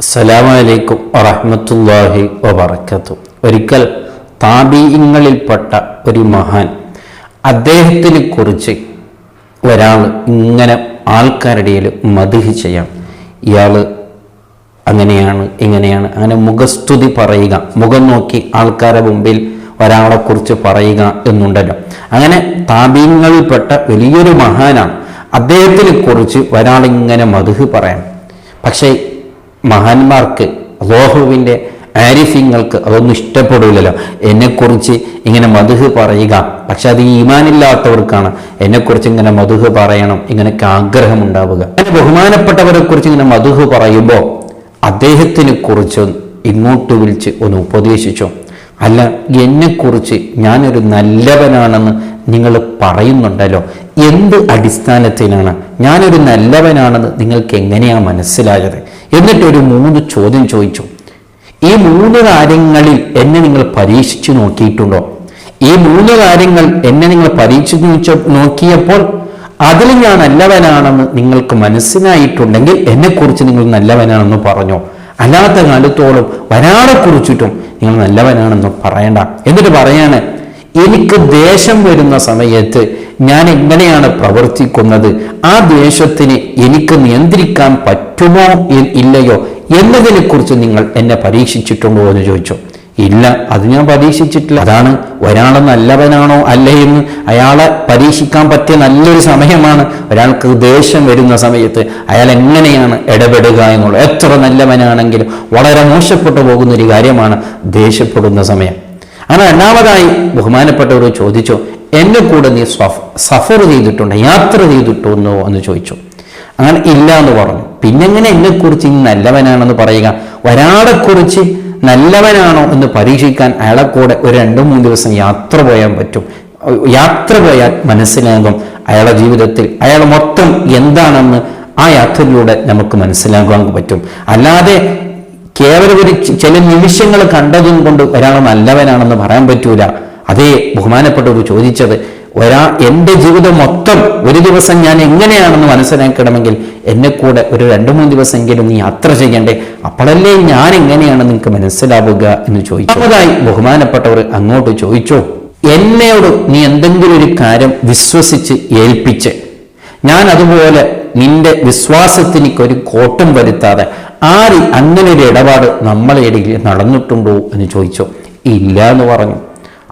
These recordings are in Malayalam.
അസ്സലാമു അലൈക്കും വറഹ്മത്തുള്ളാഹി വബറകാതുഹു. ഒരിക്കൽ താബീഇങ്ങളിൽപ്പെട്ട ഒരു മഹാൻ, അദ്ദേഹത്തിനെ കുറിച്ച് ഒരാൾ ഇങ്ങനെ ആൾക്കാരുടെ ഇടയിൽ മദ്ഹ് ചെയ്യാം, ഇയാൾ അങ്ങനെയാണ് ഇങ്ങനെയാണ്, അങ്ങനെ മുഖസ്തുതി പറയുക, മുഖം നോക്കി ആൾക്കാരുടെ മുമ്പിൽ ഒരാളെ കുറിച്ച് പറയുക എന്നുണ്ടല്ലോ. അങ്ങനെ താബീഇങ്ങളിൽപ്പെട്ട വലിയൊരു മഹാനാണ്, അദ്ദേഹത്തിനെ കുറിച്ച് ഒരാളിങ്ങനെ മദ്ഹ് പറയാം. പക്ഷേ മഹാന്മാർക്ക്, അല്ലാഹുവിൻ്റെ ആരിഫീങ്ങൾക്ക് അതൊന്നും ഇഷ്ടപ്പെടില്ലല്ലോ. എന്നെക്കുറിച്ച് ഇങ്ങനെ മദ്ഹ് പറയുക. പക്ഷെ അത് ഈമാനില്ലാത്തവർക്കാണ് എന്നെക്കുറിച്ച് ഇങ്ങനെ മദ്ഹ് പറയണം, ഇങ്ങനെയൊക്കെ ആഗ്രഹമുണ്ടാവുക. അങ്ങനെ ബഹുമാനപ്പെട്ടവരെ കുറിച്ച് ഇങ്ങനെ മദ്ഹ് പറയുമ്പോൾ അദ്ദേഹത്തിനെ കുറിച്ച് ഇങ്ങോട്ട് വിളിച്ച് ഒന്ന് ഉപദേശിച്ചു. അല്ല, എന്നെക്കുറിച്ച് ഞാനൊരു നല്ലവനാണെന്ന് നിങ്ങൾ പറയുന്നുണ്ടല്ലോ, എന്ത് അടിസ്ഥാനത്തിലാണ് ഞാനൊരു നല്ലവനാണെന്ന് നിങ്ങൾക്ക് എങ്ങനെയാണ് മനസ്സിലായത്? എന്നിട്ടൊരു 3 ചോദ്യം ചോദിച്ചു. ഈ 3 കാര്യങ്ങളിൽ എന്നെ നിങ്ങൾ പരീക്ഷിച്ചു നോക്കിയിട്ടുണ്ടോ? ഈ 3 കാര്യങ്ങൾ എന്നെ നിങ്ങൾ പരീക്ഷിച്ചു നോക്കിയപ്പോൾ അതിൽ ഞാൻ നല്ലവനാണെന്ന് നിങ്ങൾക്ക് മനസ്സിലായിട്ടുണ്ടെങ്കിൽ എന്നെക്കുറിച്ച് നിങ്ങൾ നല്ലവനാണെന്ന് പറഞ്ഞോ. അല്ലാത്ത കാലത്തോളം ഒരാളെ കുറിച്ചിട്ടും നിങ്ങൾ നല്ലവനാണെന്ന് പറയണ്ട. എന്നിട്ട് പറയാണ്, എനിക്ക് ദേഷ്യം വരുന്ന സമയത്ത് ഞാൻ എങ്ങനെയാണ് പ്രവർത്തിക്കുന്നത്, ആ ദേഷ്യത്തിന് എനിക്ക് നിയന്ത്രിക്കാൻ പറ്റുമോ ഇല്ലയോ എന്നതിനെ കുറിച്ച് നിങ്ങൾ എന്നെ പരീക്ഷിച്ചിട്ടുണ്ടോ എന്ന് ചോദിച്ചു. ഇല്ല, അത് ഞാൻ പരീക്ഷിച്ചിട്ടില്ല. അതാണ് ഒരാൾ നല്ലവനാണോ അല്ലേ എന്ന് അയാളെ പരീക്ഷിക്കാൻ പറ്റിയ നല്ലൊരു സമയമാണ്. ഒരാൾക്ക് ദേഷ്യം വരുന്ന സമയത്ത് അയാൾ എങ്ങനെയാണ് ഇടപെടുക എന്നുള്ളത്. എത്ര നല്ലവനാണെങ്കിലും വളരെ മോശപ്പെട്ടു പോകുന്ന ഒരു കാര്യമാണ് ദേഷ്യപ്പെടുന്ന സമയം. അങ്ങനെ രണ്ടാമതായി ബഹുമാനപ്പെട്ടവർ ചോദിച്ചു, എന്നെ കൂടെ നീ സഫർ ചെയ്തിട്ടുണ്ടോ, യാത്ര ചെയ്തിട്ടുണ്ടോ എന്ന് ചോദിച്ചു. അങ്ങനെ ഇല്ല എന്ന് പറഞ്ഞു. പിന്നെങ്ങനെ എന്നെക്കുറിച്ച് ഇനി നല്ലവനാണെന്ന് പറയുക? ഒരാളെക്കുറിച്ച് നല്ലവനാണോ എന്ന് പരീക്ഷിക്കാൻ അയാളെ കൂടെ ഒരു 2-3 ദിവസം യാത്ര പോയാൻ പറ്റും. യാത്ര പോയാൽ മനസ്സിലാകും അയാളുടെ ജീവിതത്തിൽ അയാൾ മൊത്തം എന്താണെന്ന് ആ യാത്രയിലൂടെ നമുക്ക് മനസ്സിലാക്കാൻ പറ്റും. അല്ലാതെ കേവലം ഒരു ചില നിമിഷങ്ങൾ കണ്ടതും കൊണ്ട് ഒരാൾ നല്ലവനാണെന്ന് പറയാൻ പറ്റൂല. അതേ ബഹുമാനപ്പെട്ടവർ ചോദിച്ചത്, എൻ്റെ ജീവിതം മൊത്തം ഒരു ദിവസം ഞാൻ എങ്ങനെയാണെന്ന് മനസ്സിലാക്കണമെങ്കിൽ എന്നെ കൂടെ ഒരു 2-3 ദിവസമെങ്കിലും നീ യാത്ര ചെയ്യണ്ടേ, അപ്പോഴല്ലേ ഞാൻ എങ്ങനെയാണെന്ന് നിങ്ങൾക്ക് മനസ്സിലാവുക എന്ന് ചോദിച്ചു. അതായി ബഹുമാനപ്പെട്ടവർ അങ്ങോട്ട് ചോദിച്ചു, എന്നോട് നീ എന്തെങ്കിലും ഒരു കാര്യം വിശ്വസിച്ച് ഏൽപ്പിച്ച് ഞാൻ അതുപോലെ നിന്റെ വിശ്വാസത്തിനൊക്കെ ഒരു കോട്ടം വരുത്താതെ അങ്ങനെ ഒരു ഇടപാട് നമ്മളെ ഇടയിൽ നടന്നിട്ടുണ്ടോ എന്ന് ചോദിച്ചു. ഇല്ല എന്ന് പറഞ്ഞു.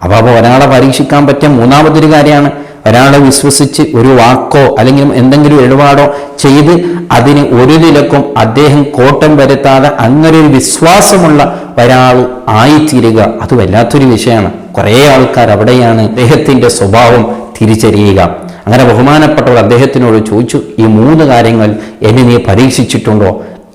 അപ്പോൾ ഒരാളെ പരീക്ഷിക്കാൻ പറ്റിയ 3ാമതൊരു കാര്യമാണ്, ഒരാളെ വിശ്വസിച്ച് ഒരു വാക്കോ അല്ലെങ്കിൽ എന്തെങ്കിലും ഇടപാടോ ചെയ്ത് അതിന് ഒരു നിലക്കും അദ്ദേഹം കോട്ടം വരുത്താതെ അങ്ങനെ ഒരു വിശ്വാസമുള്ള ഒരാൾ ആയിത്തീരുക. അത് വല്ലാത്തൊരു വിഷയമാണ്. കുറേ ആൾക്കാർ അവിടെയാണ് അദ്ദേഹത്തിൻ്റെ സ്വഭാവം തിരിച്ചറിയുക. അങ്ങനെ ബഹുമാനപ്പെട്ടവർ അദ്ദേഹത്തിനോട് ചോദിച്ചു, ഈ 3 കാര്യങ്ങൾ എന്നെ നീ പരീക്ഷിച്ചിട്ടുണ്ടോ?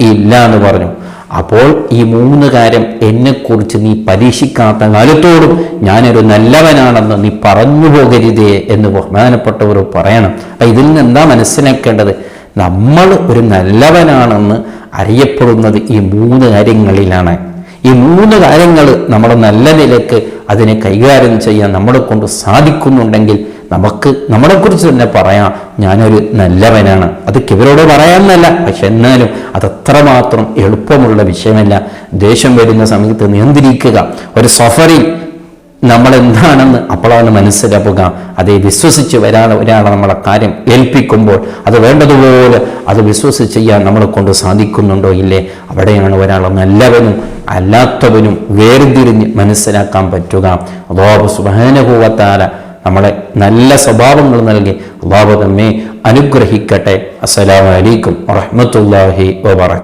ഇല്ല എന്ന് പറഞ്ഞു. അപ്പോൾ ഈ 3 കാര്യം എന്നെക്കുറിച്ച് നീ പരീക്ഷിക്കാത്ത കാലത്തോടും ഞാനൊരു നല്ലവനാണെന്ന് നീ പറഞ്ഞു പോകരുതേ എന്ന് ബഹുമാനപ്പെട്ടവർ പറയണം. അപ്പം ഇതിൽ നിന്ന് എന്താ മനസ്സിലാക്കേണ്ടത്? നമ്മൾ ഒരു നല്ലവനാണെന്ന് അറിയപ്പെടുന്നത് ഈ 3 കാര്യങ്ങളിലാണ്. ഈ 3 കാര്യങ്ങൾ നമ്മൾ നല്ല നിലക്ക് അതിനെ കൈകാര്യം ചെയ്യാൻ നമ്മളെ കൊണ്ട് സാധിക്കുന്നുണ്ടെങ്കിൽ നമുക്ക് നമ്മളെക്കുറിച്ച് തന്നെ പറയാം, ഞാനൊരു നല്ലവനാണ്. അത് ഇവരോട് പറയാമെന്നല്ല, പക്ഷെ എന്നാലും അതത്രമാത്രം എളുപ്പമുള്ള വിഷയമല്ല. ദേഷ്യം വരുന്ന സമയത്ത് നിയന്ത്രിക്കുക. ഒരു സഫറിൽ നമ്മൾ എന്താണെന്ന് അപ്പോഴാണ് മനസ്സിലാക്കുക. അതേ വിശ്വസിച്ച് ഒരാളെ നമ്മളെ കാര്യം ഏൽപ്പിക്കുമ്പോൾ അത് വേണ്ടതുപോലെ അത് വിശ്വസിച്ച് ചെയ്യാൻ നമ്മളെ കൊണ്ട് സാധിക്കുന്നുണ്ടോ ഇല്ലേ, അവിടെയാണ് ഒരാൾ നല്ലവനും അല്ലാത്തവനും വേർതിരിഞ്ഞ് മനസ്സിലാക്കാൻ പറ്റുക. അല്ലാഹു സുബ്ഹാനഹു വ തആല നമ്മളെ നല്ല സ്വഭാവങ്ങൾ നൽകി അല്ലാഹു നമ്മെ അനുഗ്രഹിക്കട്ടെ. അസ്സലാമു അലൈക്കും വറഹ്മത്തുള്ളാഹി വബറകാതുഹു.